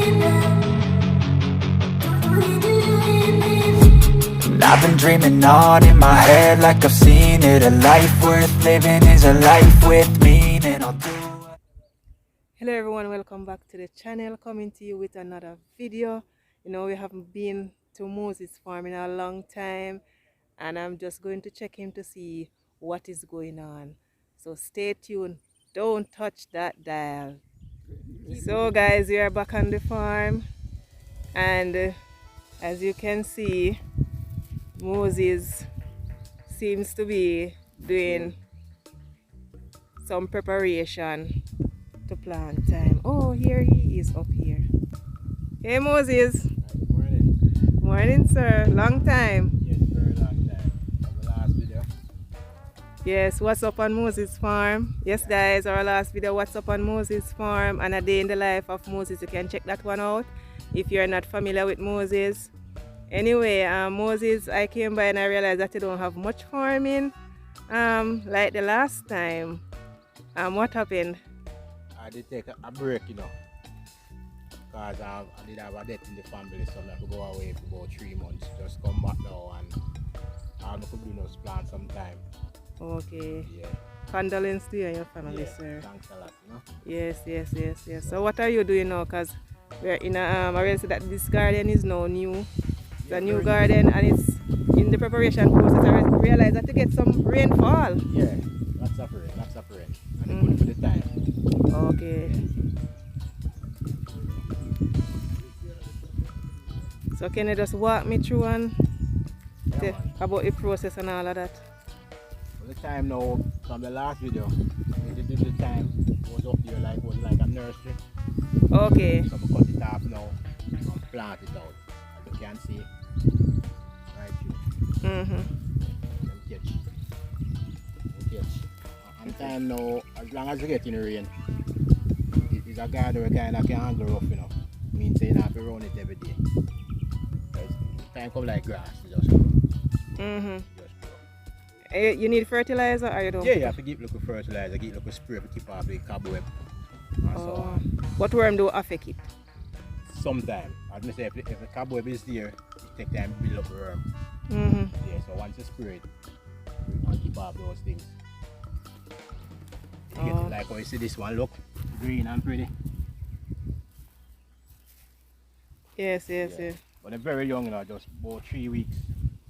I've been dreaming on in my head like I've seen it. A life worth living is a life with meaning. I'll do. Hello everyone, welcome back to the channel, coming to you with another video. You know, we haven't been to Moses' farm in a long time, and I'm just going to check him to see what is going on. So stay tuned, don't touch that dial. So guys, we are back on the farm, and as you can see, Moses seems to be doing some preparation to plant time. Oh, here he is up here. Hey Moses. Morning. Morning, sir. Long time. Yes, very long time. From the last video. Yes, what's up on Moses' farm? Yes guys, our last video, what's up on Moses' farm and a day in the life of Moses. You can check that one out if you're not familiar with Moses. Anyway, Moses, I came by and I realized that you don't have much farming like the last time. What happened? I did take a break, you know, because I did have a death in the family, so I have to go away for about 3 months. Just come back now and I could do no plan sometime. Okay. Yeah. Condolence to you and your family, Yeah, sir. thanks a lot, you know. Yes. So what are you doing now? Because we're in a, I realized that this garden is now new. It's a new garden and it's in the preparation process. I realized that to get some rainfall. Yeah, lots of rain. And it's good for the time. Okay. So can you just walk me through and about the process and all of that? For the time now, from the last video, the time was up there was like a nursery. Okay. So we cut it off now and plant it out. As you can see, right here. Catch. And time now, as long as you get in the rain, it's a garden where kind of can handle rough, you know. Means you don't have to run it every day. Time come like grass, it just grow. You need fertilizer or you don't? Yeah, you have to give little fertilizer, give little spray to keep off the cobweb. And so on. What worm do affect it? Sometimes, as I say, if the cobweb is there, it takes time to build up the worm. Yeah, so once you spray it, you can keep off those things. You get it like how you see this one, look, green and pretty. Yes. But they're very young, you know, just about 3 weeks.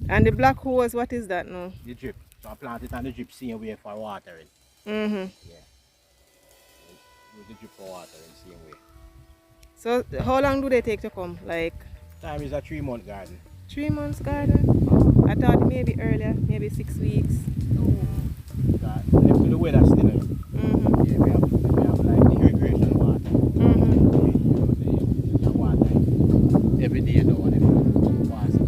And the black hose, what is that now? The drip. So I plant it on the drip same way for watering. Mm-hmm. Yeah. Use the drip for watering same way. So how long do they take to come? Like Time is a 3-month garden. 3 months garden? Oh, I thought maybe earlier, maybe 6 weeks. No. Left to the weather still. Yeah, we have like the irrigation water. Yeah, water every day though, and then water.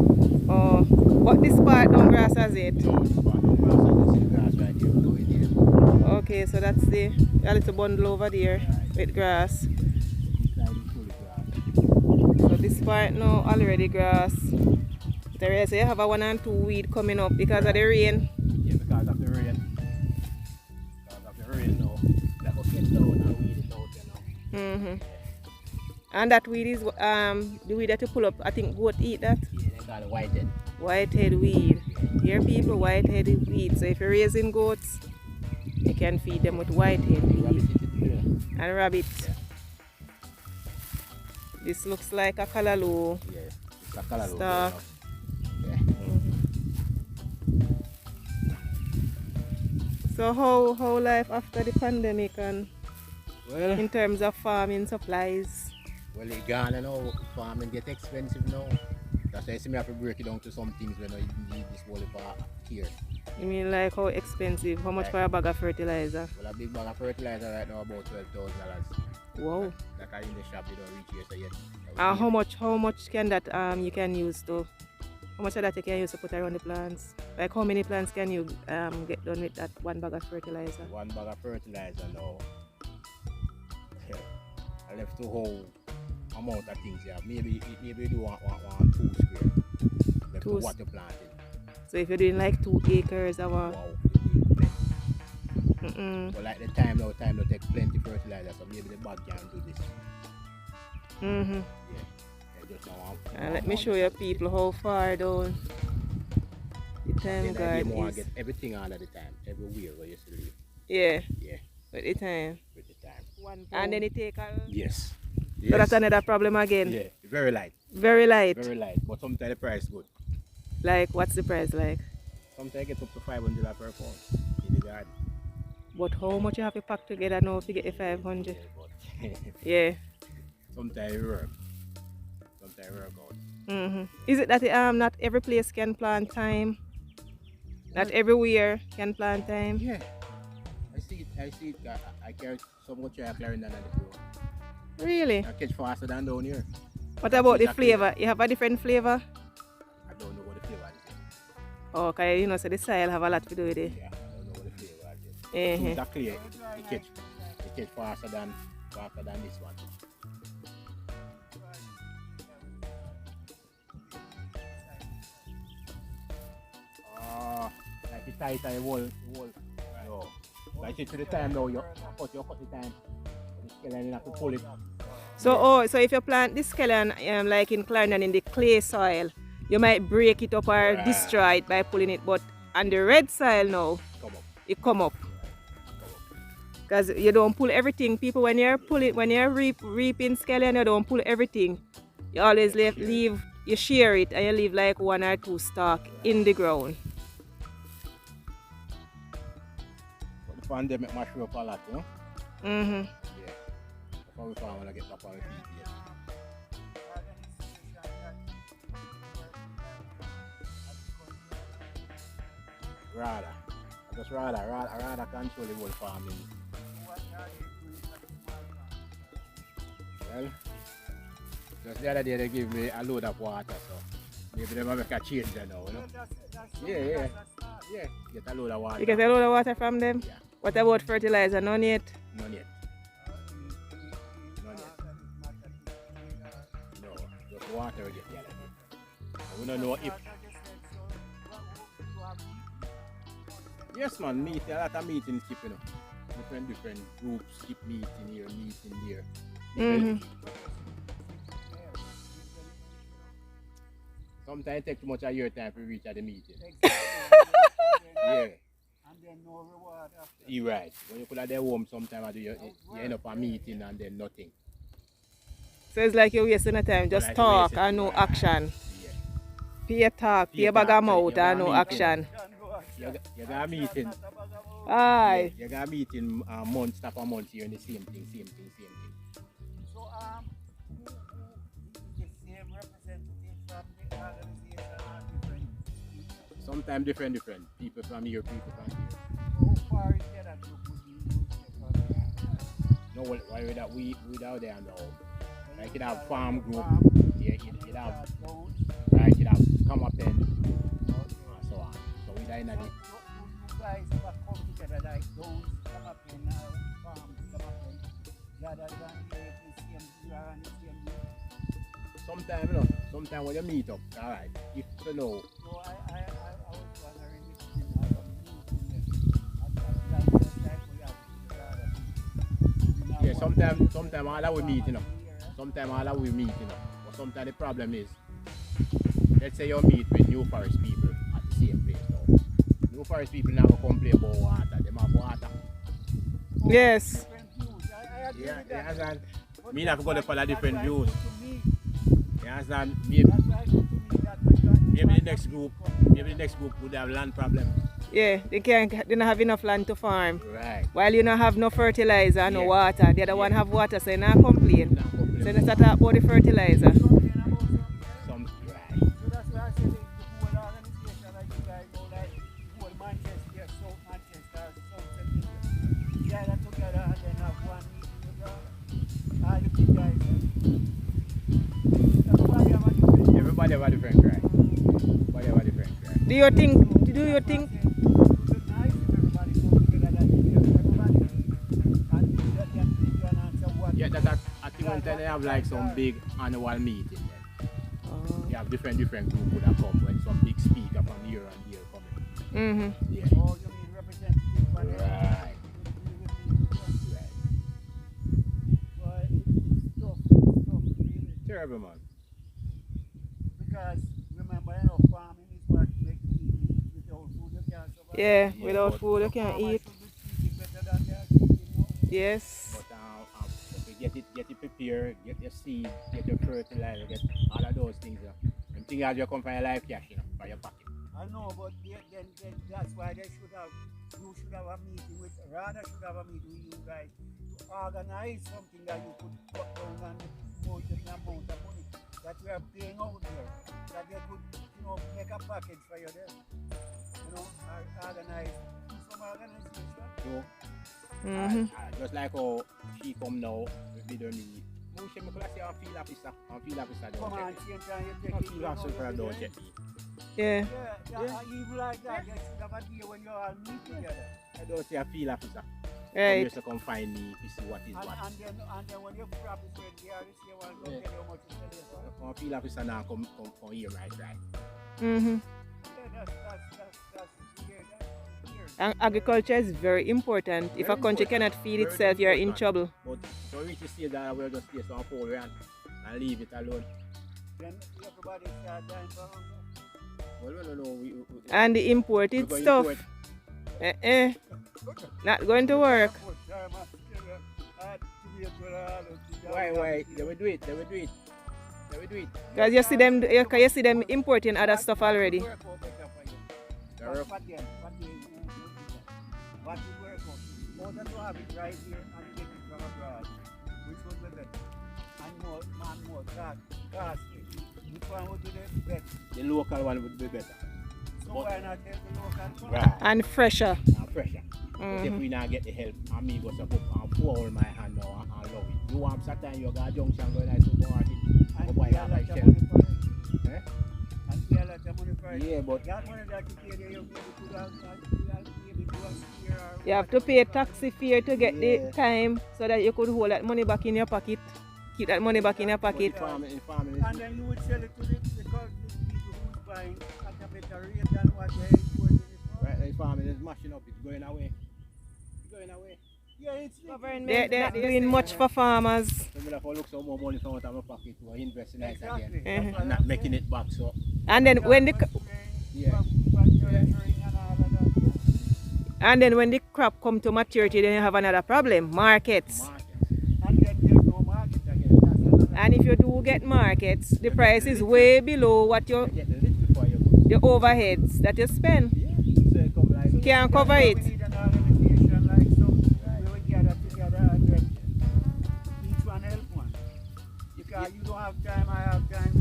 Oh, but this part don't grass has it? No, this part don't grass, I just see the grass right here, go in here. Okay, so that's the a little bundle over there with grass. So this part now already grass. The rest you have a 1 and 2 weed coming up because of the rain. Yeah, because of the rain. Because of the rain now. That will get down and weed it out, you know. And that weed is the weed that you pull up. I think goat eat that. Yeah, they call it whitehead. Whitehead weed. Here people, whitehead weed. So if you're raising goats, you can feed them with whitehead weed. And rabbit. Yeah. This looks like a callaloo. Yeah, it's a callaloo. Stalk. Yeah. So how life after the pandemic and Well, in terms of farming supplies? well, it's gone and now farming get expensive now. That's why I see me have to break it down to some things when I need this whole part here. You mean like how expensive? How much for a bag of fertilizer? Well, a big bag of fertilizer right now about $12,000. Wow. That are in the shop, they don't reach here so yet. How much can that you can use to? How much of that you can use to put around the plants? Like how many plants can you get done with that 1 bag of fertilizer? 1 bag of fertilizer now. I left to whole amount of things here. Maybe you do want 2 square. Left to what you planted. So if you're doing like 2 acres of a... Wow, so like the time now take plenty fertilizer, so maybe the bag can do this. Mm-hmm. Yeah, just now. And let me show you people how far down the time guard I is. get everything all of the time, everywhere where you see. Yeah, Yeah, with the time. with the time. And then it take a... Yes. So that's another problem again. Yeah, very light. Very light. Very light, but sometimes the price good. Like, what's the price like? Sometimes I get up to 500 per pound in the garden. But how much you have to pack together now to get the 500? Yeah, but Yeah. sometimes it work. Sometimes it work out. Mm-hmm. Is it that not every place can plant thyme? Not everywhere can plant thyme? Yeah. I see it. I carry so much I carry than the floor. Really? I catch faster than down here. What about the Exactly. flavor? You have a different flavor? I don't know what the flavor is. Oh, okay, you know, so the soil have a lot to do with it. Yeah, I don't know what the flavor is. Uh-huh. Exactly, it catch faster than this one. Like it's tight and wall. No. Like it to the time now, you cut the time. The skeleton, you have to pull it. So so if you plant this scallion like in Clarendon in the clay soil, you might break it up or destroy it by pulling it, but on the red soil now, it come up. Because you don't pull everything. People, when you're reaping scallion, you don't pull everything. You always leave, you shear it and you leave like 1 or 2 stalks in the ground. But the pandemic mash up a lot, you know? Mm-hmm. Yeah. That's how we found when I get back on the feet. Rather. Just rather control the whole farming. Well, just the other day they give me a load of water, so maybe they might make a change there now, you know? Yeah, get a load of water. You get a load of water from them? Yeah. What about fertilizer? None yet? None yet. No, just water we get the other day. We don't know if... Yes man, meet, a lot of meetings keep, you know. Different groups keep meeting here, meeting there. Mm-hmm. Sometimes it takes too much of your time to reach at the meeting. Exactly. Yeah. And then no reward after. You're right. When you put at their home sometimes you end up a meeting and then nothing. So it's like you're wasting the time, just Like talk wasting and no time. action. Yeah. Pay talk, pay bag of mouth and no action. You got a meeting. Aye. You got a meeting months after months here in the same thing. So who is the same representative from the organization or different people? Sometimes different. People from here, people from here. How far is that group would you use? No, why without there now. Like it have farm group. Yeah, it have right, it have come up and so on. So we die in a You guys ever come together like those come up in farms, come up in rather than the same year and the same year? Sometimes when you meet up, alright, if you know. So I was wondering if you have a meeting like that we have Sometimes all that we meet, you know. Sometimes all that we meet, you know. But sometimes the problem is, let's say you meet with New Forest people at the same place now. New Forest people never complain about water, they have water. Yes. I agree with that. understand? Me not go to follow different views. You understand? Maybe the next group would have land problem. Yeah, they don't have enough land to farm. Right. While you don't have no fertilizer and no Yeah. water, the other one have water, so you not complain. Not complain. So you start talk about the fertilizer. Some right. So that's why I said the whole organization, like you guys know, like the whole Manchester, South Manchester, South Central, gather together and then have one meeting with all the big guys. Everybody have a different cry. Everybody have a different cry. Do you think? Yeah, that I think one time they have like some big annual meeting then. You have different groups would have come when some big speaker from here and here coming. Mm-hmm. Yeah. Oh, you mean representative for them? Right. But it's tough really terrible, man. Because remember, farming is what makes people eat. Without food, you can't survive. Yeah, Yeah, without but- food you So can't farmers eat. should be treated better than they are treated, Yes. But if you get it prepared, get your seed, get your fertilizer, get all of those things. And things as you come from your life cash, for your pocket. I know, but then that's why you should have a meeting with, rather should have a meeting with you guys to organize something that you could cut down on the amount of money that we are paying out there, that they could, make a package for you there, organize, do some organization. So, Mm-hmm. just like how she come now, we don't need. She could say, I feel officer, Come don't on, check same time you me. I take feel officer, don't check me. Yeah. Yeah, even like that, you should have a day when you all meet together. I don't say I feel officer. Right. Just to come find me to see what is what. And then when you grab this red gear, you say, well, don't tell you how much you sell it for. Come feel officer now come here right. Mm-hmm. Yeah, that's weird. And agriculture is very important. If a Very country important. cannot feed Very itself, you're in important. trouble. But so we just say that we'll just place on pole and leave it alone. Then everybody start dying for hunger. Well, no. We And the imported go stuff, import. not going to work. Why? They will do it. Because you see them importing other stuff already. What would work out? Order to have it right here and get it from abroad, which would be better. And more costly. Which one would be the best? The local one would be better. So why not help the local one? Right. And fresher. And pressure. But if Mhm. we not get the help, amigo go and pour my hand now and love it. You want Saturn, you got a junction going like supermarket. And Go buy pay a that lot like of shell. money for it. Eh? And pay a lot of money for it. Yeah, but That money that you pay there, you maybe could have maybe do a steer or You have to pay taxi fare to get the Yeah. time so that you could hold that money back in your pocket. Keep that money back in your but pocket. in farming and then you would sell it to the people who's buying at a better rate than what they're importing it for. right, like farming is mashing up, it's going away. Yeah, it's They're not doing much for farmers. So we have to look some more money from out of my pocket to invest in it exactly. again. That's Mhm. what And not I'm making saying. it back, so And then when the Yeah. and then when the crop come to maturity, then you have another problem: markets. market. And then there's no market again. That's another. And if you do get markets, the price is way below what You your get the list before you go. the overheads that you spend. Yeah. So it come like Can't cover That's why it. We need an organization like some we would gather together and then each one help one. Because you don't have time, I have time.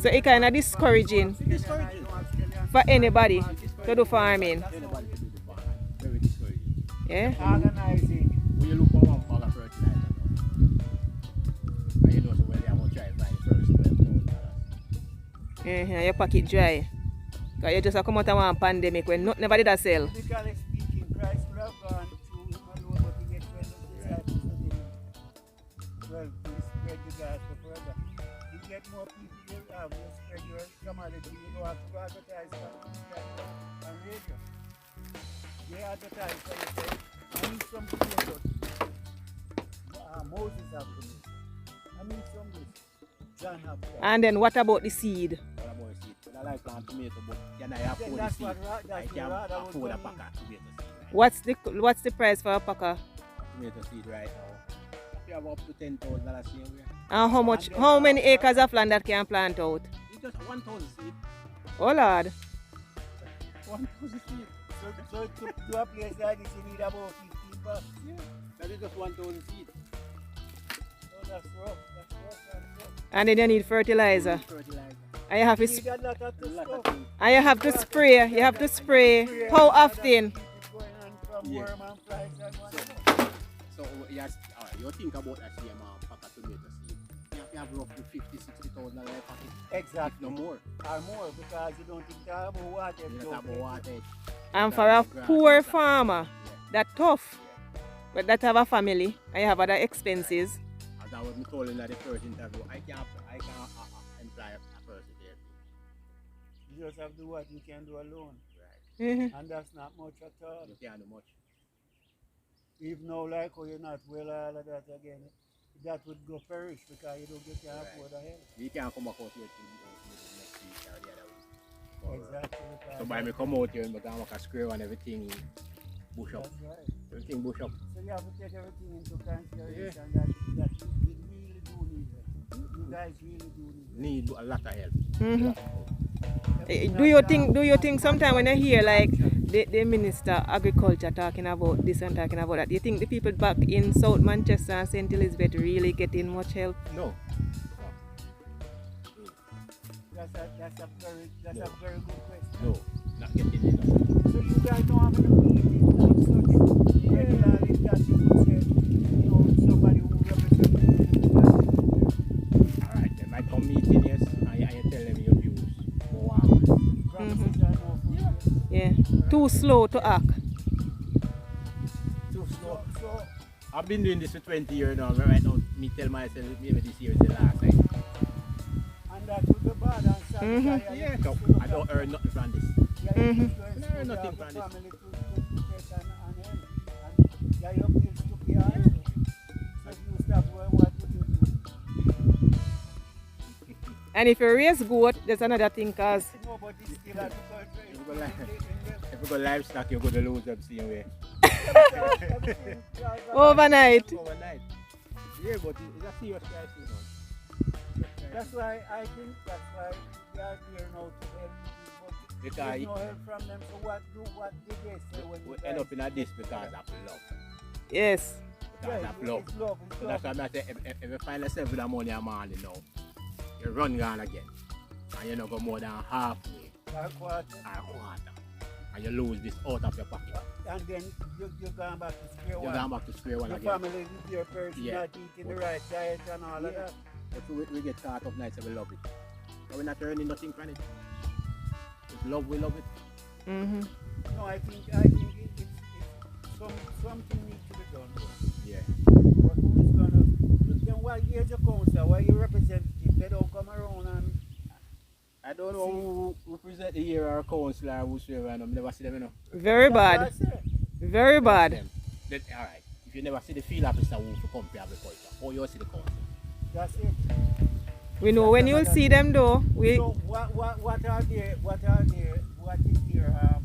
So it kind of discouraging Discouraging. for anybody to do farming. anybody can do the farm. Very discouraging. Yeah. Organizing. When you look for one bag of fertilizer now, and you know so well they are going to try to buy the first $12,000. Your pocket dry. Because you just have come out of one pandemic when never did I sell. Physically speaking, Christ would have gone through him alone, but he gets 12 disciples with him. Well, to spread the gospel further. You get more people you have, you spread your commodity, you don't have to advertise on radio. They advertise for yourself. I need some potatoes. Moses have to make. I need some this. John have to. And then what about the seed? What about seed? But I like plant tomato, but can I afford the That's seed? what I that's can't what afford a was pack of tomato seed. Right? What's the price for a packer? Tomato seed right now. You have up to $10,000 same way. And how many acres of land that can plant out? It's just 1,000 seed. Oh Lord. 1,000 seed. So to do a place like this, you need about 15 bucks. Yeah. That is just 1,000 seed. Oh, that's rough. That's rough. And then you need fertilizer. Fertilizer. And you have to You need a lot of A lot of stuff. things. and you have to spray. You have to spray. How often? It's going on from Yeah. worm and flies and whatnot. So yes, you think about that same pack of tomato seed. You have roughly 50,000-60,000 in your pocket. If Exactly. no more. Or more because you don't think about water. You don't have water. And for a poor farmer, that tough. But that have a family and you have other expenses. As I was told in the first interview, I can't employ a person there. You just have to do what you can do alone. Right. Mhm. And that's not much at all. You can't do much. Even though like oh, you're not well all of that again. that would go perish because you don't get your Right. afford ahead. You can't come back out here till next week or the other week. Or, Exactly. because so by me come out here and we can make a square and everything bush up. That's right. Everything bush up. So you have to take everything into consideration that you really do need it. You guys really do need it. Need a lot of help. Mhm. Everything Do you think sometimes when I hear like the minister agriculture talking about this and talking about that, do you think the people back in South Manchester and St. Elizabeth really getting much help? No. That's a very good question. No. Not getting enough. So you guys don't have any meetings like such regularly that you would say, you know, somebody who represents you. Alright, they might come meeting, yes, and you tell them your views. Go on. Promises are no good. Yeah. Too slow to act. Too slow. So I've been doing this for 20 years now. Right now, me tell myself maybe this year is the last time. and that would be bad and sad. because Yeah, you so have to I don't earn nothing from this. Yeah, you need to I ensure earn you nothing have from a this. family to take and help. And yeah, your bills to pay also. So if you stop, what would you do? And if you raise goat, there's another thing cause No, but it's still at the country. If you go if you go livestock, you're going to lose them same way. overnight. Overnight. Yeah, but it's a serious crisis now. That's why I think that's why they are here now to help people. Because There's no help from them. So what did they say when we you end guys- up in a this because of love. Yes. Because Yeah, of love. it's love. It's So love. that's why I say if you find yourself with the money a morning now, you run gone again. And you don't go more than halfway That quarter. or a quarter. And you lose this out of your pocket. And then you're going back to square You're one. going back to square one Your again. family is your person Yeah. not eating the right diet and all of Yeah. that. But we get caught up nights and we love it. So we're not earning nothing from it. It's love, we love it. Mm-hmm. No, I think it's something needs to be done. Yeah. But who's gonna? Then why here's your council? Why you representative? They don't come around and I don't know who represent the year or council or whosoever, and I've never see them, you know. Very bad. That's what I say. Very bad. Them. Then, all right. If you never see the field officer who to come to agriculture, or you see the council. That's it. We know when you'll see them though. So what are their what is their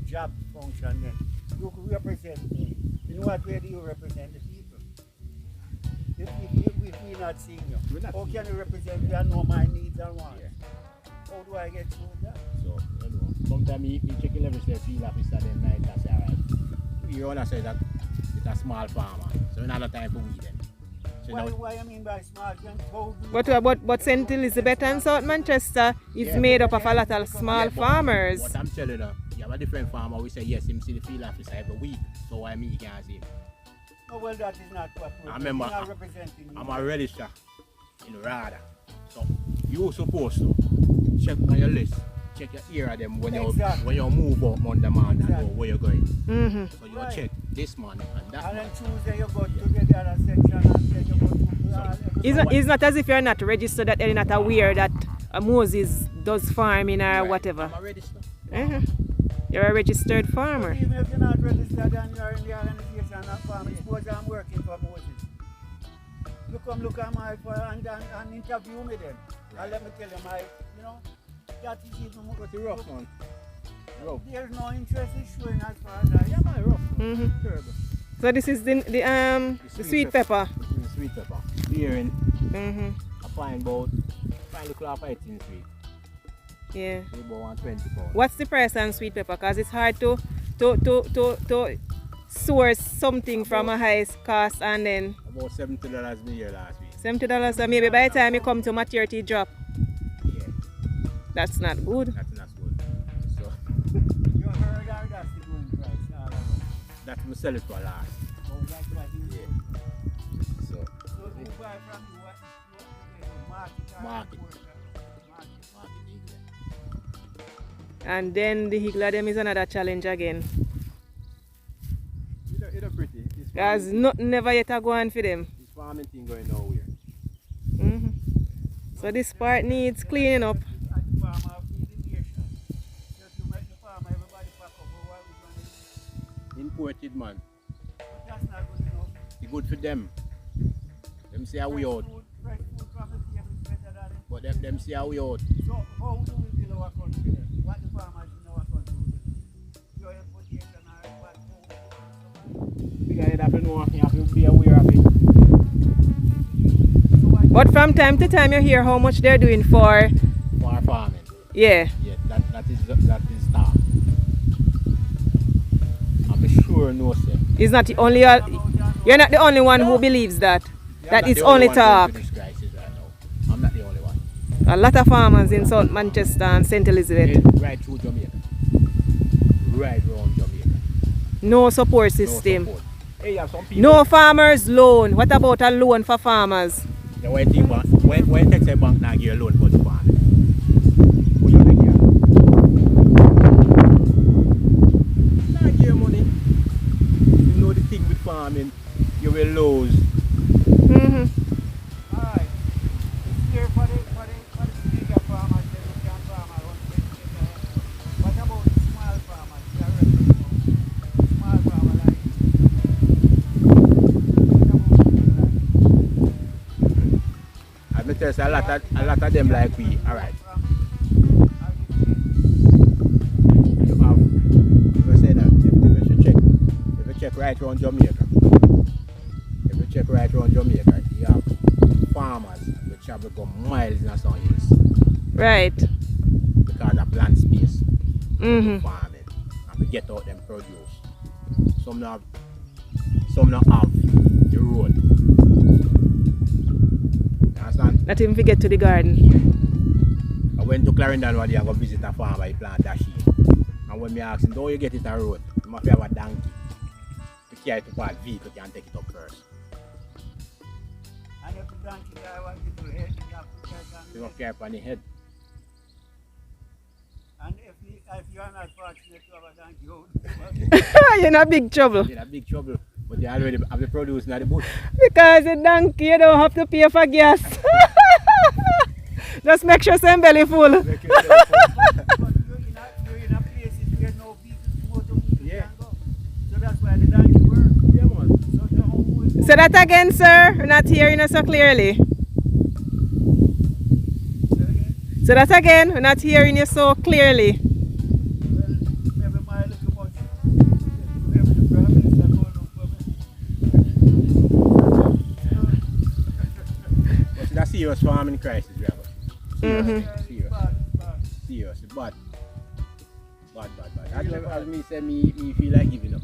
job function then? You represent me. In what way do you represent the people? If we're not seeing you, We're not how seeing can you represent me and know my needs and wants? Yeah. How do I get through that? So, you know, sometimes me checking every field officer them night and say, all right, you wanna say that it's a small farmer, so another time for we then. So now, Why I mean by small? Then how do you But St. Elizabeth and South Manchester is Yeah. made up of a lot of small farmers. What I'm telling you, you have a different farmer, we say yes, him see the field officer every week, so why me he can't see him? Oh, well, that is not what we're I remember, not representing. I'm a register in RADA, so you supposed to check on your list, check your ear of them when Exactly. you move up on the man and Exactly. know where you're going. Mm-hmm. So you Right. check this man and that And man. then Tuesday you go to the other section and then you go to It's not as if you're not registered that you're not aware that Moses does farming or Right. whatever. I'm a register. Uh-huh. You're a registered farmer. Even if you're not registered and you're in the organization and farming, suppose I'm working for Moses. You come look at my and interview me then. And let me tell you, that is even more. But the rough man. Rough. There's no interest in showing as far as I Yeah, man, rough. Mm-hmm. Terrible. So this is the sweet pepper. This is the sweet pepper. Here in Mm-hmm. a fine about, fine look like 18 sweet. Yeah. So about 120 pounds. What's the price on sweet pepper? Because it's hard to source something from a high cost and then About $70 a year last week. $70. So maybe by the time you come to maturity drop, Yeah, that's not good. that's not good. So you heard that that's the going price all around. that we sell it for last. Oh, that's what it is. Yeah. So So who buy from you? What market? Market. Market. marketing. And then the higgler them is another challenge again. It's pretty. This Because nothing never yet a go on for them. this farming thing going nowhere. Mm-hmm. So this part needs cleaning up. And the farmer feed the nation. Just to make the farmer, everybody pack up. But what we going to do? Imported man. But that's not good enough. It's good for them. Them say we out. Fresh food from the table is better than it. But them say we out. So how do we build our country then? What the farmers in our country do? Your importation or what? Because you have to know, you have to be aware of it. But from time to time you hear how much they're doing for, For farming. yeah. Yeah, that is start. I'm sure no sir. It's not the only, you're not the only one who believes that. That it's only talk. This crisis right now. I'm not the only one. A lot of farmers in South Manchester and St. Elizabeth. Right through Jamaica. Right around Jamaica. No support No system. support. Hey, you have some people. No farmers loan. What about a loan for farmers? The way think bank, when take a bank now give you a loan for the farming. What you think here? Not give you money. You know the thing with farming, you will lose. Mm-hmm. Alright. It's here for the bigger farmers, they look at farmers on the What about the small farmers? They are ready, small farmer like I mean, there's a lot of them like we. Alright. You have, if I say that, if you check right around Jamaica, you have farmers which have become miles in some hills Right. because of land space. Mm-hmm. Farming and we get out them produce. Some not have the road. You understand? Not even forget to the garden. I went to Clarendon one day and go visit a farmer, he plant dashi. And when me asked him, how you get it a road? You must have a donkey. To carry it to park vehicle can take it up first. and if the donkey guy wants to head, you have to carry You on must carry it on the head. And if you are not fortunate to have a donkey, You're in a big trouble. You're in a big trouble. But they already have the produce in the bush. Because a donkey, you don't have to pay for gas. Just make sure some belly full. but you're in a places where no vehicles motor Yeah. can go. So that's why the donkey work. Yeah, man. So the whole Say that again, sir. We're not hearing you so clearly. Say that again. We're not hearing you so clearly. never mind look much. Whoever the prime minister call them for me. But it's a serious farming crisis, we have. Mm-hmm. Serious. Bad. As me say, me feel like giving up.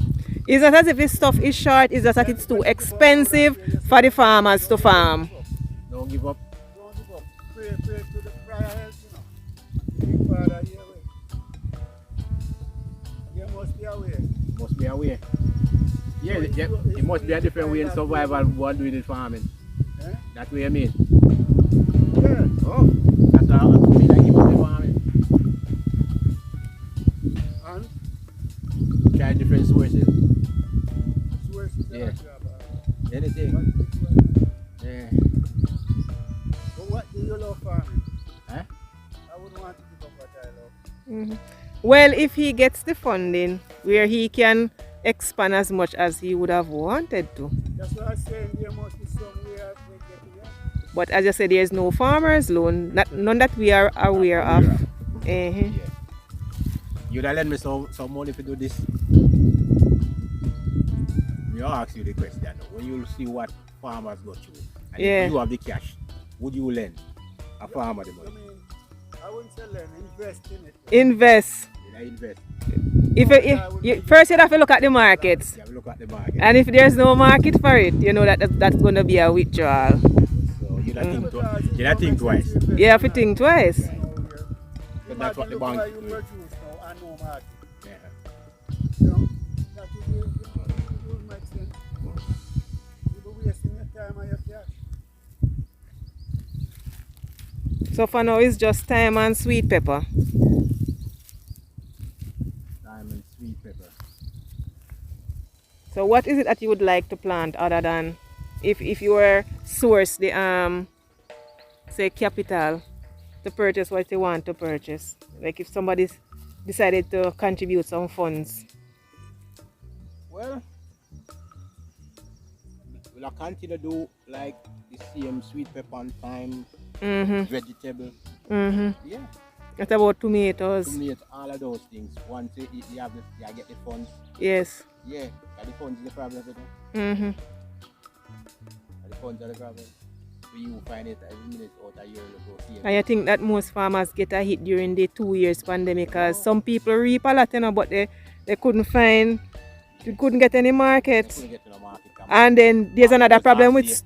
It's not as if this stuff is short, it's just that it's too expensive for the farmers to farm. Don't give up. Don't give up. Pray to the prayer health, Big Father, here way. There must be a way. Must be a way. Yeah, it must be a different way in survival what doing in farming. Eh? That way I mean. Yeah. Oh, that's how I feel like it must be farming. And Try different sources. sources Yeah. job. Anything. Yeah. But what do you love farming? Huh? I wouldn't want to give up what I love. Mhm. Well, if he gets the funding where he can expand as much as he would have wanted to. That's what I'm saying. There must be somewhere they get it. But as I said, there's no farmers loan, none that we are aware of. Yeah. Uh-huh. You'd have lend me some money to do this. I'll ask you the question. When you see what farmers go through, and Yeah. if you have the cash, would you lend a farmer the I money? mean, I wouldn't say learn, invest in it. Invest. Did I invest? First you'd have to look at the markets. You have to look at the market. And if there's no market for it, you know that's going to be a withdrawal. So you don't think twice. You have to think twice. So that's what the bank you do. produce now and no market. Yeah. You know, that is it would make sense. You'll be wasting your time and your cash. So for now it's just thyme and sweet pepper. Thyme and sweet pepper. So what is it that you would like to plant other than if you were source the say capital to purchase what you want to purchase? Like if somebody decided to contribute some funds. Well, will I continue to do like the same sweet pepper on time, vegetable. Yeah. What about tomatoes? Tomato, all of those things. Once you have you get the funds. Yes. Yeah, the funds is the problem with it. The funds are the problem. So you find it every minute out a year ago. And you think that most farmers get a hit during the 2 years pandemic because some people reap a lot, but they couldn't get any market. And then there's another problem with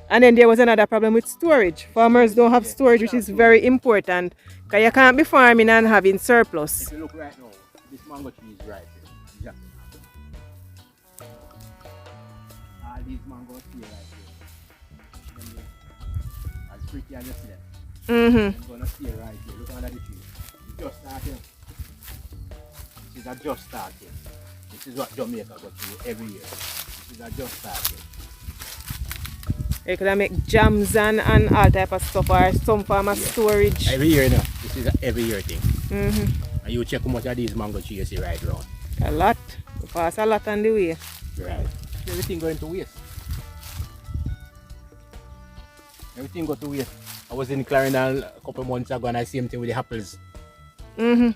and then there was another problem with storage. Farmers don't have storage, which is very important because you can't be farming and having surplus. If you look right now, this mango tree is right here. All these mangoes here right here. As pretty as you see them. I'm gonna see it right here. Look under the tree. It's just starting. This is a just starting. This is what Jamaica got to do every year. This is a just starting. You could make jams and all type of stuff, or some form of storage. Every year, no. This is an every year thing. And you check how much of these mango trees you see right around. A lot. You pass a lot on the way. Right. Everything going to waste. Everything go to waste. I was in Clarendon a couple months ago and I see same thing with the apples. Apples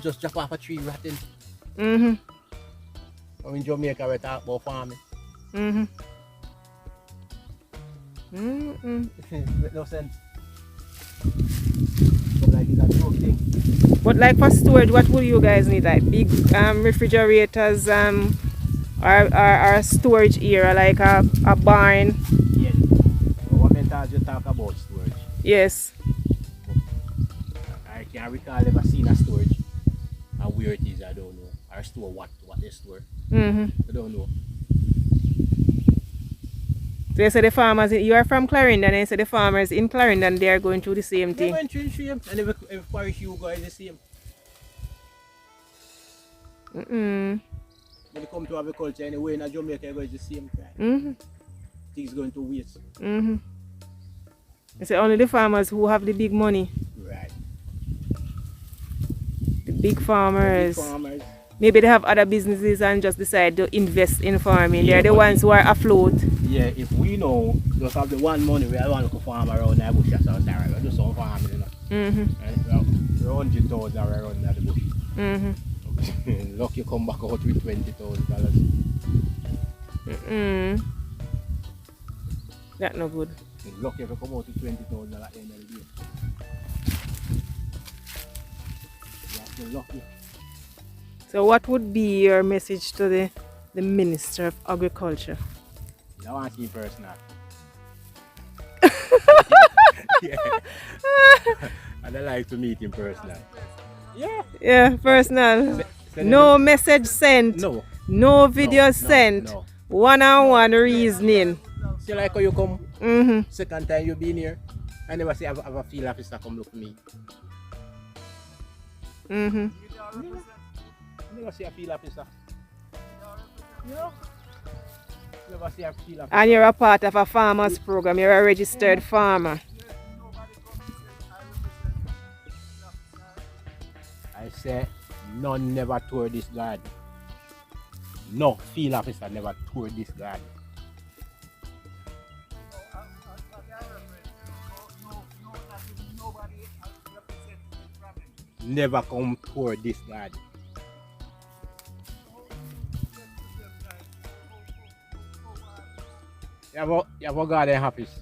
just drop off a tree rotten. I'm in Jamaica, we talk about farming. Make no sense. But like it's a joke thing. But like for storage, what would you guys need? Like big refrigerators or a storage area, like a barn? Yeah. What mental you talk about storage? Yes. I can't recall ever seen a storage and where it is, I don't know. Or store what they store. I don't know. So you say the farmers, you are from Clarendon, and you say the farmers in Clarendon, they are going through the same thing. They went through the same, and every parish you go is the same. When it comes to agriculture, anyway, in Jamaica, it's the same kind. Things going to waste. You say only the farmers who have the big money. Right. The big farmers. The big farmers. Maybe they have other businesses and just decide to invest in farming. They're the ones who are afloat. Yeah, if we know, just have the one money, we are going to farm around the bush or something, right? We do some farming, you know. And we're 100,000 around the bush. Lucky you come back out with $20,000. That's no good. Lucky if you come out with $20,000 at the end of the day. You have to be lucky. So what would be your message to the Minister of Agriculture? I want to see personal. I'd like to meet him personally. Yeah, personal. No message sent. No video sent. No. One-on-one reasoning. See like how you come? Second time you been here. I never say I have a field officer come look for me. Never see a field officer. Never see a field officer. And you're a part of a farmers program. You're a registered farmer. I say none never tour this garden. No field officer never tour this garden. Never come tour this garden. You have a garden office.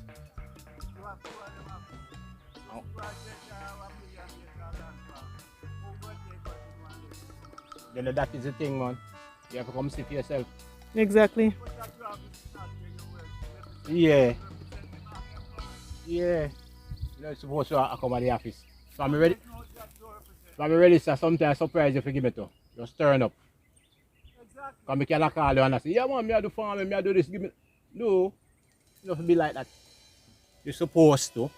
You know that is the thing, man. You have to come see for yourself. Exactly. Yeah. You're supposed to come at the office. So I'm ready. So sometimes I surprise you if you give me to. Just turn up. Because I can call you and I say, yeah man, I do farming, I do this, give me. No. You don't have to be like that. You're supposed to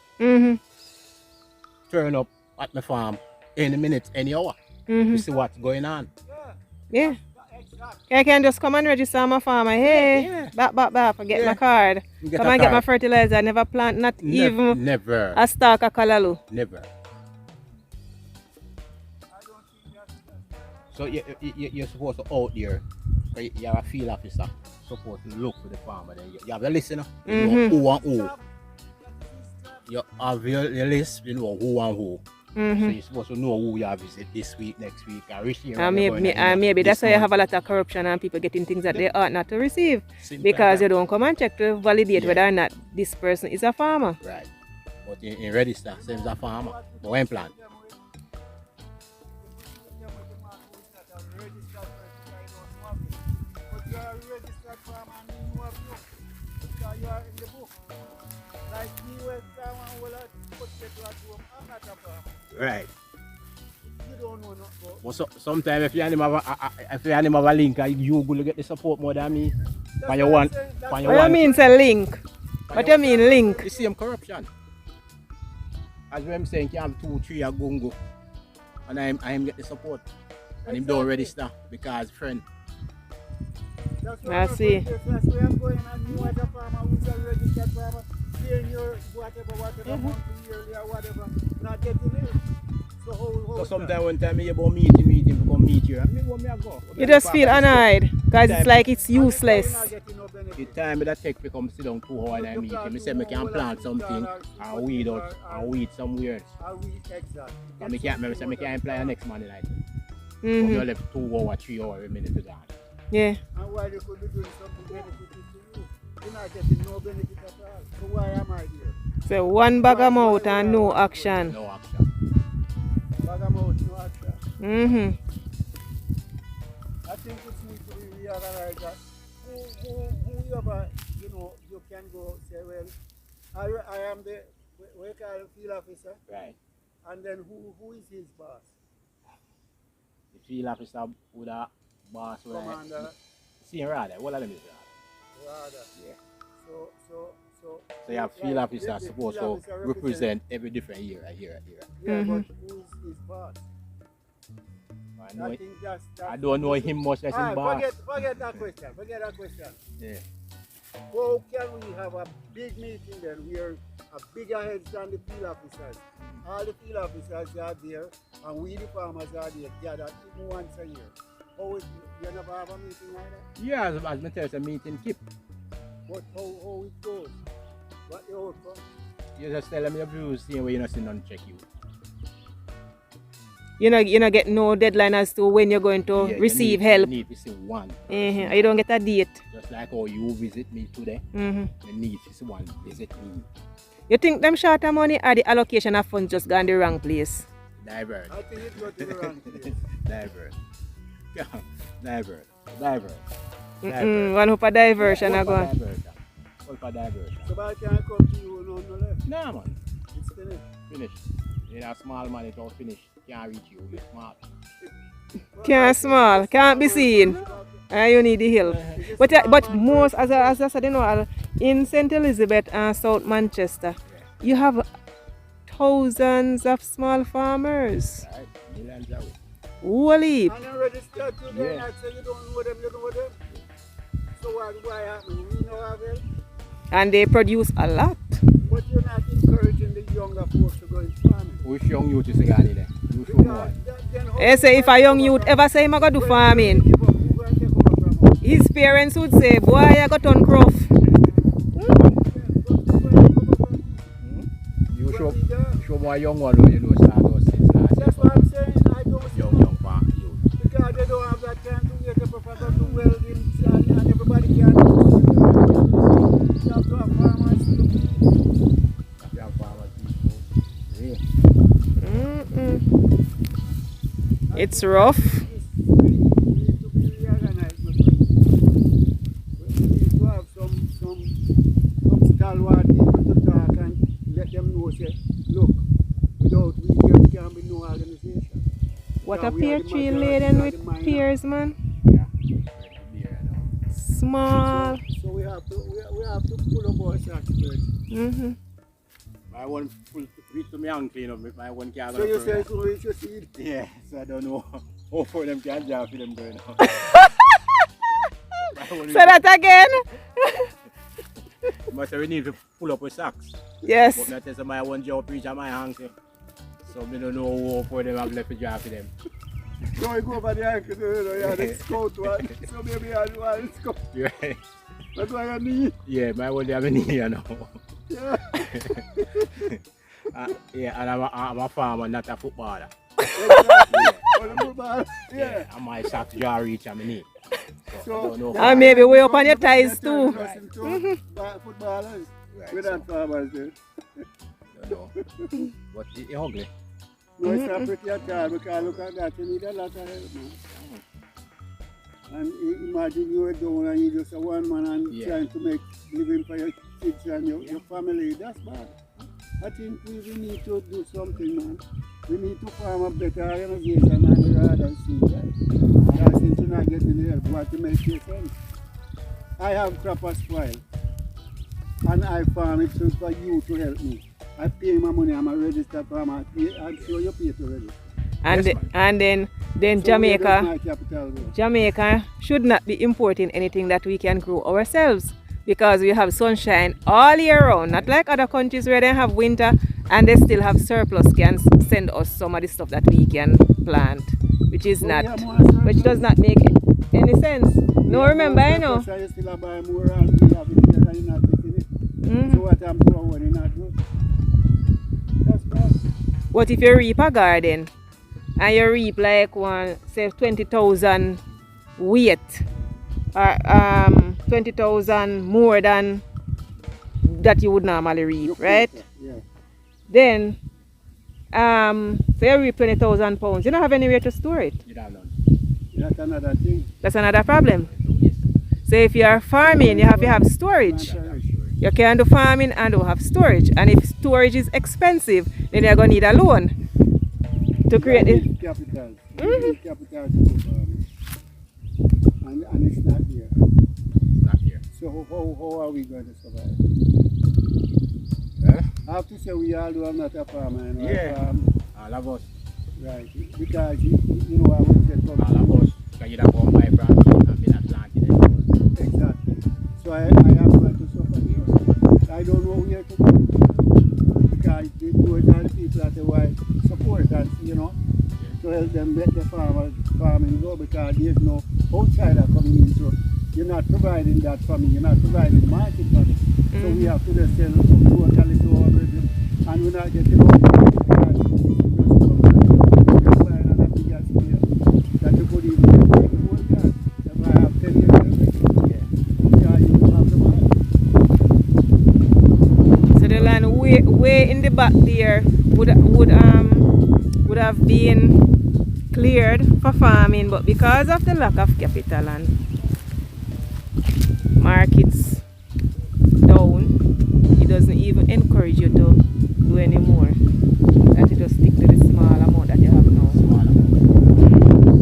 turn up at my farm any minute, any hour. To see what's going on. Yeah. I can just come and register my farmer. Hey, back, get my card. Come and get my fertilizer. I never plant, not even never. A stalk of kalalu. Never. So you're supposed to out there, you have a field officer. supposed to look for the farmer. Then you have a list, you know. You know who and who. You have your list, you know who and who. So you're supposed to know who you have visit this week, next week, and maybe that's why you have a lot of corruption and people getting things that they ought not to receive. Because you don't come and check to validate whether or not this person is a farmer. Right. But in register, same as a farmer. But when plant. Right. You don't know nothing. But sometimes if you have a link, you will get the support more than me. When you want, What do you mean say link? What do you mean link? The same corruption. As I'm saying, you have 2, 3 a go. And I'm get the support. And him don't register because friend. I see. That's where I'm going and you as a farmer who's a registered farmer, paying your whatever monthly, yearly or whatever, not getting it. So sometimes one time you about meeting, become meet you. And me go. You just feel annoyed because it's like it's useless. The time that take to come sit down 2 hours and I meet him, I say I can plant something and weed out and weed somewhere. And I can't remember, say I can't employ the next man like that. You left 2 hours, 3 hours a minute to that. Yeah. And while you could be doing something beneficial to you, you're not getting no benefit at all. So why am I here? So one bag of mouth and no action. No action. Bag of mouth, no action. I think it's need to be realized that whoever, you can go say, well, I am the field officer. Right. And then who is his boss? The field officer would have boss Commander. See rather, what are them is Rather. Yeah. So you have field officer supposed to represent every different area. Yeah, but who is his boss? I don't know him much as his boss. Forget that question. Yeah. How can we have a big meeting then where a bigger heads than the field officers? All the field officers are there and we the farmers are there gathered even once a year. How is you never have a meeting like that? Yeah, as I tell you, a meeting keep. But how it goes? What the outcome? You just tell them your views, see where you not see none check you. You know get no deadline as to when you're going to receive help. You need to see one. You don't get a date. Just like how you visit me today, you need to see one visit me. You think them short of money or the allocation of funds just gone the wrong place? Divert. I think it got to the wrong place. Divert. One hope a diversion are going. Diversion. So I can't come to you no left. Nah man. It's finished. Finished. You know, small man, it all finished. Can't reach you, you're small. Can't small, can't be seen. And you need the help. But most, as I said, in St. Elizabeth and South Manchester, you have thousands of small farmers. Right? Millions of it. Holy. And you registered to them, I say you don't know them, you know them. So why happen? We know have help. And they produce a lot. But you're not encouraging the younger folks to go into farming. Which young youth is going in there? You show more. They say if a young youth ever say I'm going to do farming, his parents would say, boy, I got on crop. You show more young one when you know start out since last year. That's what I'm saying. I don't see Young farm youth. because they don't have that time to get up and do welding and everybody can do it. You have to have farmers too. You have farmers too. Yeah. It's rough. We need to be reorganized. We need to have some stalwart people to talk and let them know, say, look, without we there can be no organization. What a pear tree laden with pears, man. Yeah. Yeah, no. Small. So we have to pull up our socks. I want full reach to my uncle, you know, my one can. So you say so we should seed? Yeah, so I don't know how for them can job for them going on. Say that again. But we need to pull up with socks. Yes. But I tell somebody one job reach at my uncle. So I don't know how for them have left a job for them. So we go over the uncle, yeah, the scout one. So maybe I do one scout. Right. That's why I need. Yeah, my only have a knee, you know. Yeah. Yeah, and I'm a farmer, not a footballer. On the football. Yeah. And my socks jaw reach on my knee. So, I don't know. And maybe way up on your thighs too. Footballers. Right, With so, that farmers there. don't know. But it's ugly. No, it's not pretty at all because look at that, you need a lot of help, man. And imagine you were down and you just a one man and Yeah. trying to make living for your kids and your family. That's bad. I think we need to do something, man. We need to form a better organization and rather see that. Because since you're not getting help, we have to make it sense. I have crop a spoil and I farm it so for you to help me. I pay my money, I'm a registered farmer. I'm sure you pay to register. And Yes, and then So where does Jamaica. my capital go? Jamaica should not be importing anything that we can grow ourselves because we have sunshine all year round. Not like other countries where they have winter and they still have surplus, can send us some of the stuff that we can plant, which is Oh, not, yeah, more surplus. which does not make any sense. No, remember, I know. So you still buy more and we have it here and you're not taking it. So what I'm doing when it's not good. That's bad. What if you reap a garden and you reap like one, say 20,000 weight or 20,000 more than that you would normally reap, You right? pay, yeah. Then, say you reap 20,000 pounds, you don't have anywhere to store it. You don't know. That's another thing. That's another problem. Yes. So if you are farming, you have to have storage. You can do farming and don't have storage. And if storage is expensive, then you're going to need a loan to create You it. need capital. You need capital to do farming. And it's not here. It's not here. So how are we going to survive? Eh? I have to say we all do. I'm not a farmer. You know, Yeah. I farm, All of us. right. Because you know I would say from All of us. Because you don't go buy from me and me not planting it. exactly. So I have got to suffer here. I don't know where to go. Because those are the people that I support and you know to help them let the farming go because there's no outsider coming in. So you're not providing that for me, you're not providing market for me. So we have to just sell locally to our brethren and we're not getting out because it's just buying on a bigger scale that you could even get like the whole gas. If I have 10 years, yeah, you don't have to buy. So the land way in the back there would have been cleared for farming, but because of the lack of capital and markets down, it doesn't even encourage you to do any more. That you just stick to the small amount that you have now. Small amount.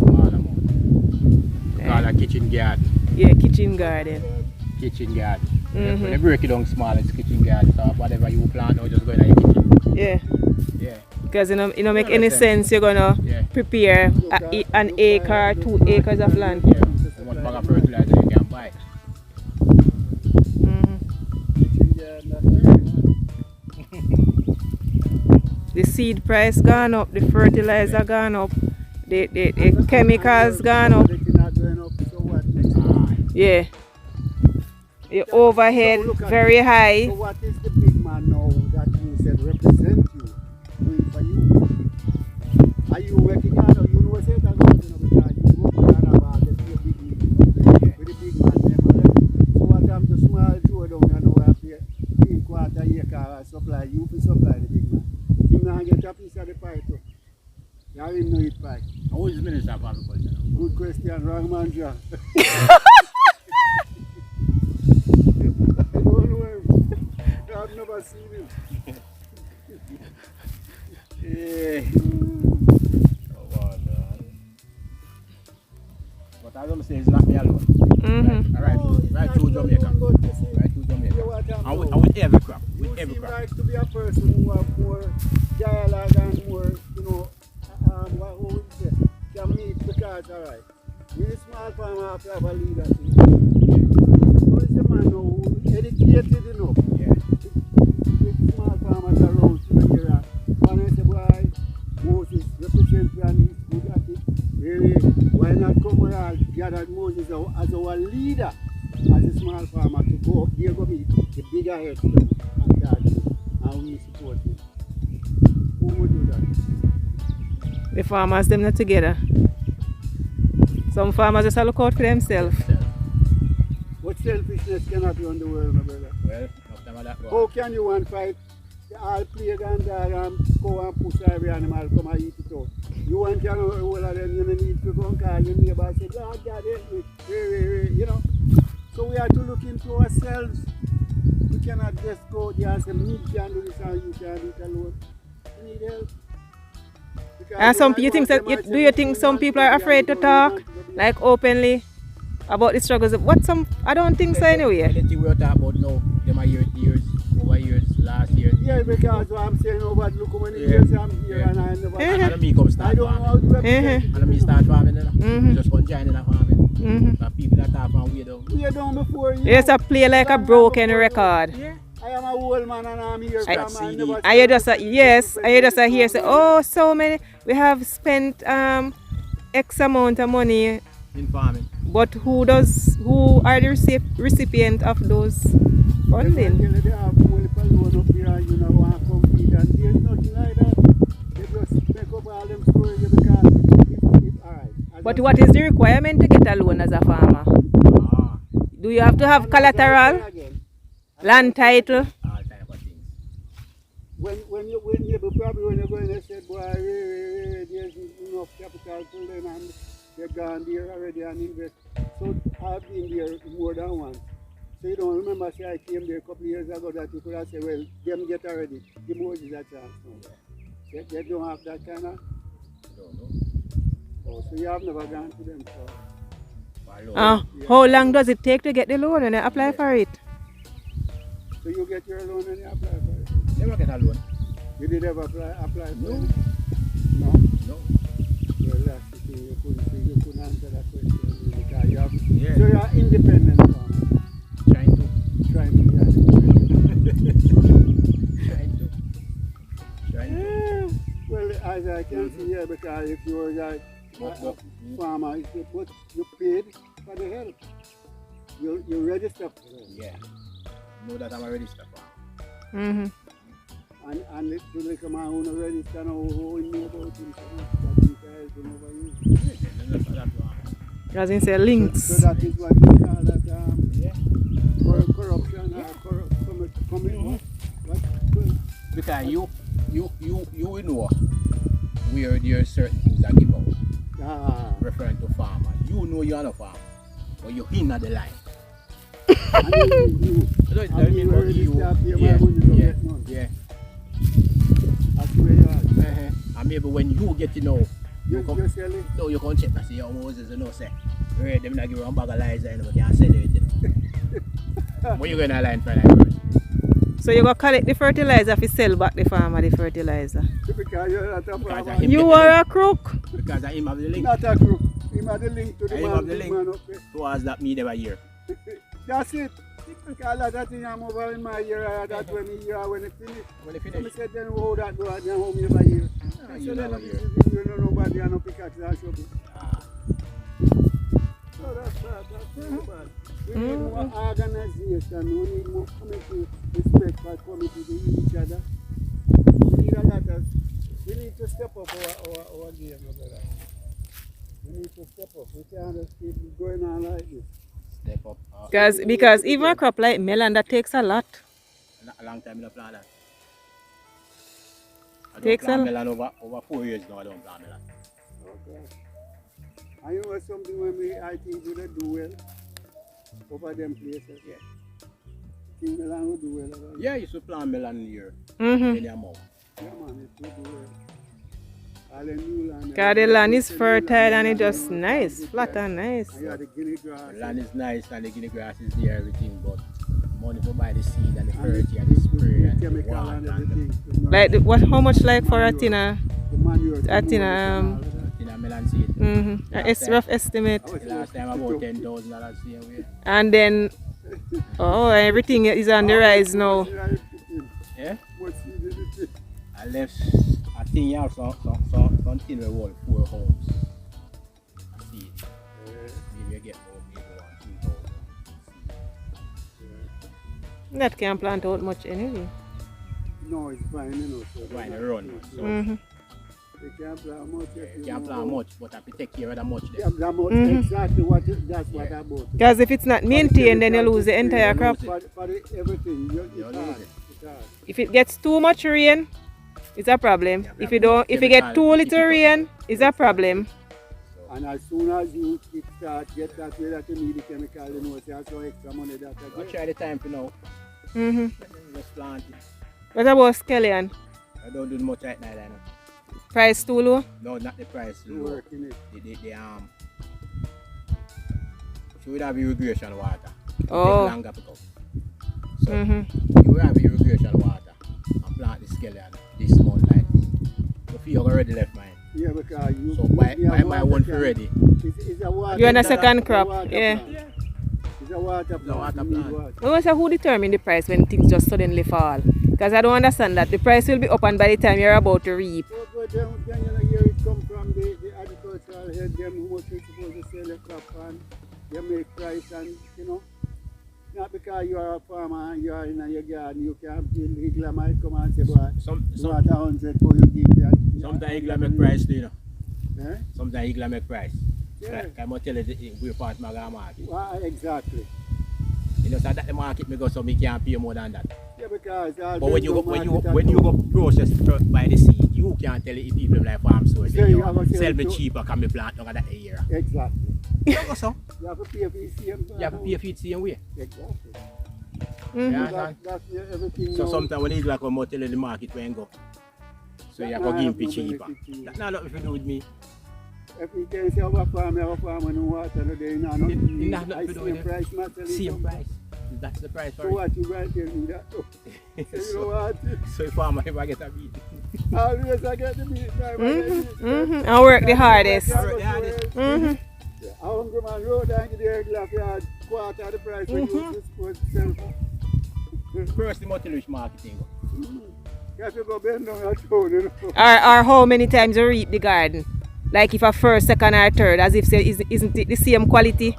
Small amount. Yeah. Call a kitchen garden. Yeah, kitchen garden. Kitchen garden. Mhm. When you break it down small, it's kitchen garden. So whatever you plant now, just go in your kitchen. Yeah, Yeah. because it don't make Yeah, any that's sense you're gonna Yeah. prepare an acre, 2 acres of land. Yeah. So much bag of fertilizer you can buy. Mhm. The seed price gone up, the fertilizer gone up, the chemicals gone up. Yeah. The overhead very high. So what is the big man now that you said represent you, doing for you? Are you working out or you know what I'm because you go to Canada and get your big meeting with the big man name already. So what I'm the small Joe down there now have to 3/4 acre supply, you will supply the big man. Him now get a piece of the pie too. You have him know it pie. Who is Minister of Agriculture now? Good question, wrong man, John. I don't know him. I've never seen him. Yeah. But as I'm saying, it's not me alone. Mhm. Right through Jamaica. Right through Jamaica. And with every crop. With You every seem crop. like to be a person who have more dialogue and more, you know, what would you say, can meet because, alright, with a small farmer have to have a leadership. Who is the man now who educated enough? Yeah. With small farmers around Nigeria. And I say, boy, Moses represent me and he's good at it. Really, why not come and gather Moses as our leader, as a small farmer to go up there, go meet the bigger heads and talk to them, and we support them. Who would do that? The farmers them not together. Some farmers just look out for themselves. What selfishness cannot run the world, my brother? Well, enough time of that How go. can you want fight? All play and go and push every animal come and eat it out. You want to know all of them, you need to go and call your neighbor and say, God, God, help me. You know. So we have to look into ourselves. We cannot just go there and say, me can do this and you can do it alone. We need help. And do you think some people are afraid to talk, like openly, about the struggles? I don't think so anyway. The thing we are talking about now, them are years, over years, last year. Yeah, because what I'm saying, but look how many years I'm here and I never... And me come start I don't know how to represent it. And me start farming, you know. Just go join in the farming. But people that are from way down. We are done before you. You just a play like a broken record. Yeah. I am a old man and I'm here from CD. and never... And you just hear say, oh, so many, we have spent X amount of money, In farming. but who are the recipient of those funding? They have full alone up here and you know want to compete and there's nothing like that. They just make up all them stories because alright. But what is the requirement to get a loan as a farmer? Do you have to have collateral, land title? All type of things. When you're going to say, boy, there's enough capital to them and they've gone there already and invest. So I've been there more than once. So you don't remember, say I came there a couple of years ago that you could have said, well, them get already. Give Moses a chance now. They don't have that kind of... Don't know. Oh, so you have never gone to them. So, How long does it take to get the loan when you apply for it? so you get your loan and you apply for it. Never get a loan. You did ever apply for No. it? No? No. Well, that's the thing. You couldn't answer that question because you have... Yeah. So you are independent farmer. Trying to. Trying to be independent. Trying to. Well, as I can see here, because if you were a farmer, but you paid for the help. You register for it. Yeah. Know that I'm a registered Mm-hmm. farmer. And the little man who not register now, who know about him, that he can help him over you. Yeah, that's what As in say links. So that is what we call that Yeah. corruption or commitment. What? Because you will know where there are certain things that give out. Referring to farmer. You know you're not a farmer. But you're in the line. Yeah. That's where you are. And maybe when you get to know, You sell it. no, you can check and see how Moses, you know, say, right, them not give one bag of lies, you know, can't sell it, you know. When you go in a line for like first. So you go collect the fertilizer if you sell back the farmer the fertilizer. Because you're not a farmer. Him You are a crook. Because of him have the link. Not a crook. Him have the link to the Him man, have the big man link up there. towards that me never hear. That's it. Because a lot of things I'm over in my ear, that when me hear when it finish. When they So I finish, said then hold that door and then home never hear. No, So you then never this hear. is you know nobody and no pickaxe and shovel. So that's really bad. We need more organization, we need more committee, respect for committee to each other. We need a lot of, we need to step up our game, my brother. We need to step up. We can't just keep going on like this. step up. Because even a crop like melon, that takes a lot. A long time in the plant that. I don't Takes plant a- melon over 4 years now. I don't plant melon. Okay. And you know something when I think we do well over them places. Yeah. Think Milan will do well over Yeah, I used to plant melon here. Mm-hmm. Any amount. Yeah, man, it will do well. All the new land. Because the land is fertile and it's just nice, flat and nice. And you have the guinea grass. The land is nice and the guinea grass is there, everything, but money to buy the seed and the fertility and the spray and the chemical water and and everything. Like how much like for a tinner? The manure. A tinner, the melon seed. It's rough estimate. The last time about $10,000 same way. And then, everything is on the rise now. Yeah? What seed did it take? I left, I think you have something we hold 4 homes. I see it. Maybe I get more, maybe 1, 2 homes. That can't plant out much anyway. No, it's fine, you know. So Why they run? So they can't plant much. you can't plant much, but have to take care of the much Yeah, there. that much, exactly what that's what I bought. Because if it's not maintained, then you lose the entire crop. For everything, You it's lose hard. it. It's hard. If it gets too much rain, it's a problem. Yeah, If you get too little rain, it's a problem. And as soon as you start get that way that you need the chemical, you know, it's also extra money that I I'll get. try the time for now. Just plant it. What about scallion? I don't do much right now. You know. Price too low? No, not the price. You Low. work in it. So we have irrigation water. It Oh. take longer to come. So you will have irrigation water and plant the scallion this month like the field already left mine. Yeah, because you. So buy my one for ready. It's a water. You're on a it's second a crop, water yeah. plant. It's a water plant. water you need plant. water. I wonder who determines the price when things just suddenly fall? Because I don't understand that. The price will be up and by the time you're about to reap. But then you know, here it come from the agricultural head, them who much you supposed to sell the crop and they make price and, you know, not because you are a farmer and you are in your garden, you can't feel Higla might come and say, boy, you want 100 for you give that. Sometimes Higla make price, you know. Eh? Sometimes Higla make price. Yeah. I'm going to tell you we're part of my market. Well, exactly. You know, so that the market me go so me can't pay more than that. Yeah, because But when you go process by the seed, you can't tell it people like farm stores. Yeah, you have to Sell me tell- cheaper, can me plant longer that area. Exactly. You know so? You have to pay for the same. You have to pay a feed same way. Exactly. Yeah, That's everything. so now. sometimes when Higla come out tell you the market when go. So you have to give me cheaper. That's not nothing to do with me. If you can say our farmer no water, they know It not I to do same with price matter. Same price. That's the price So for it. what you going to tell me that? So you know what? So if farmer if I get a beat. Always I get the beat. I work the hardest. Work the hardest. Mhm. A hungry man road down to the glass yard, quarter of the price when you just put sell. First the multi-rich marketing. You have to go bend down your toe, you know. Or how many times you reap the garden? Like if a first, second or third, as if say isn't it the same quality?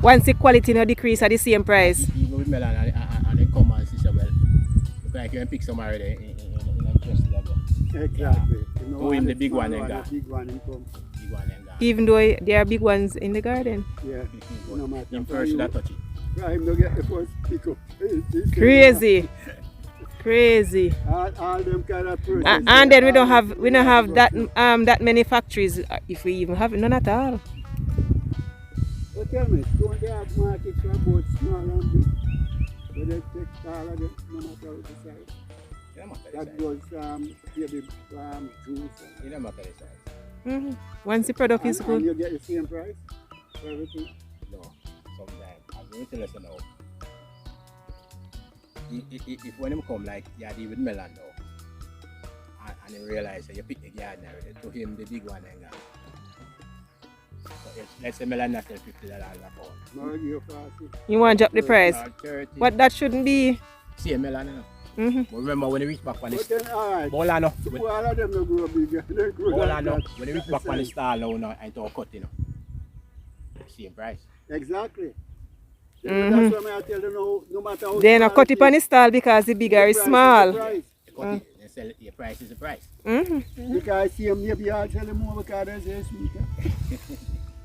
Once the quality no decrease at the same price. Even with melon and then come and see so well. Look like you can pick some already in interest level. Exactly. You know, Go in the big small one and go. Big one in come. Big one and that. Even though there are big ones in the garden. Yeah. No matter. Him first should have touch it. Try him to get the first pick up. Crazy. Crazy. All them kind of process. And then we don't have that many factories, if we even have none at all. So tell me, don't they have markets for both small and big? Where they take all of them, no matter what the size? You don't matter the That size. goes baby juice. You don't matter the size. Once the product is And good. you get the same price for everything. No. Sometimes. I'm going to tell you now. If when him come like you deal with melon now and he realize that you pick the garden already, to him the big one and gone. So let's say melon not sell $50 a pound. Now you 40. You want to drop the price. Or 30. But that shouldn't be. Same melon, you know. But remember when you reach back on But the then, alright. ball no. Suppose all of them don't grow bigger. They grow Ball like no. that. When you reach back on the stall now and to cut, you know. Same price. Exactly. That's why I tell you no matter how Then I small cut it it on is, the stall because the bigger is price small. the price. You cut it, they sell it, your price is the price. Because see him maybe I'll tell him more because there's a sweeter.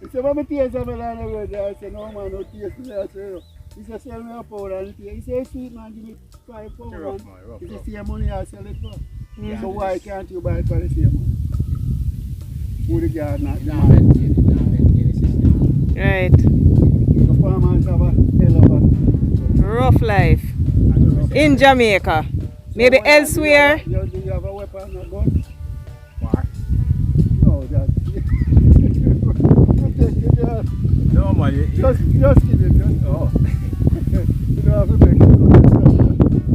He said, when I taste of melon over there, I said, no man, no taste of that. He said, sell me a powder and taste. He said, sweet man, give me 5 pounds. Rough, man, rough, It's the rough. same money I sell it for. Yeah. So why can't you buy it for the same money? Who the garden at? Now, any system. Right. The farmers have a hell of a... Rough life. In Jamaica. Maybe So, elsewhere. Do you have a weapon, a gun? War. No, that... No, man. Just kidding, just... Oh. You don't have to make it.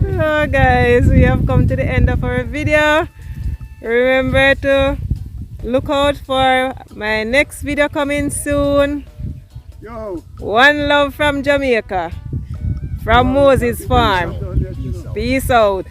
So guys, we have come to the end of our video. Remember to look out for my next video coming soon. Yo! One love from Jamaica. From Moses Farm. Peace out. Peace out.